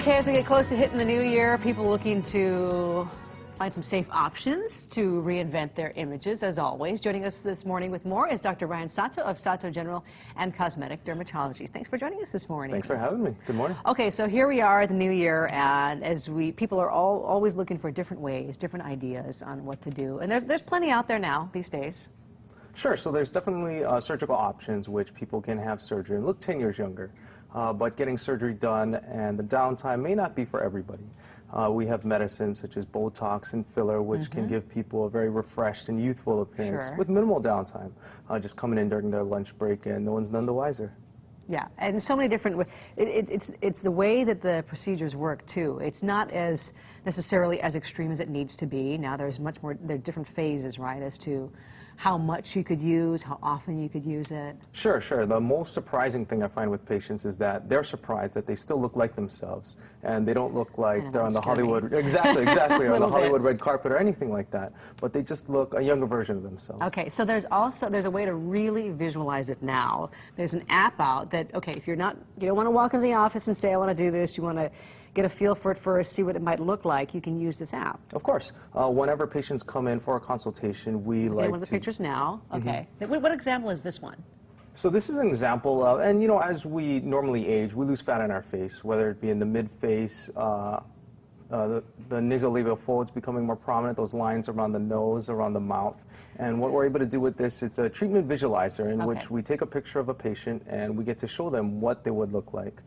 Okay, as we get close to hitting the new year, people looking to find some safe options to reinvent their images, as always. Joining us this morning with more is Dr. Ryan Sato of Sato General and Cosmetic Dermatology. Thanks for joining us this morning. Thanks for having me. Good morning. Okay, so here we are at the new year, and people are always looking for different ways, different ideas on what to do. And there's plenty out there now these days. Sure, so there's definitely surgical options which people can have surgery and look 10 years younger. But getting surgery done and the downtime may not be for everybody. We have medicines such as Botox and filler, which can give people a very refreshed and youthful appearance with minimal downtime, just coming in during their lunch break and no one's none the wiser. Yeah, and so many different ways. It's the way that the procedures work, too. It's not as necessarily as extreme as it needs to be. Now there's much more, there are different phases, right, as to how much you could use, how often you could use it. Sure, sure. The most surprising thing I find with patients is that they're surprised that they still look like themselves, and they don't look like they're on the Hollywood, exactly, or on the Hollywood red carpet or anything like that, but they just look a younger version of themselves. Okay, so there's a way to really visualize it now. There's an app out that, okay, if you don't want to walk into the office and say, I want to do this, you want to get a feel for it first, see what it might look like, you can use this app. Of course. Whenever patients come in for a consultation, we like one of the pictures now. Okay. What example is this one? So this is an example of, and you know, as we normally age, we lose fat in our face, whether it be in the mid-face, the nasolabial folds becoming more prominent, those lines around the nose, around the mouth. And what we're able to do with this, it's a treatment visualizer in which we take a picture of a patient and we get to show them what they would look like.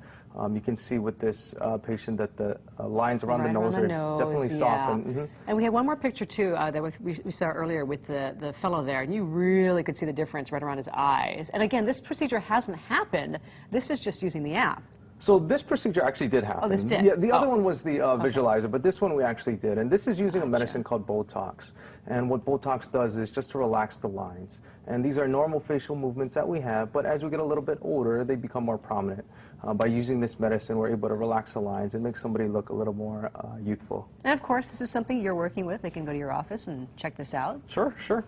You can see with this patient that the lines around the nose are definitely softened. And we had one more picture, too, that we saw earlier with the fellow there, and you really could see the difference right around his eyes. And again, this procedure hasn't happened. This is just using the app. So this procedure actually did happen. Oh, this did? Yeah, the other one was the visualizer, but this one we actually did. And this is using a medicine called Botox. And what Botox does is just to relax the lines. And these are normal facial movements that we have, but as we get a little bit older, they become more prominent. By using this medicine, we're able to relax the lines and make somebody look a little more youthful. And of course, this is something you're working with. They can go to your office and check this out. Sure, sure.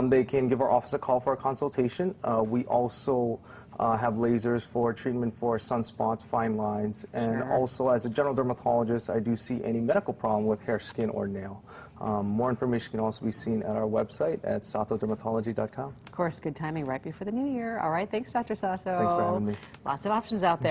They can give our office a call for a consultation. We also have lasers for treatment for sunspots, fine lines, and also as a general dermatologist, I do see any medical problem with hair, skin, or nail. More information can also be seen at our website at satodermatology.com. Of course, good timing right before the new year. All right, thanks, Dr. Sato. Thanks for having me. Lots of options out there.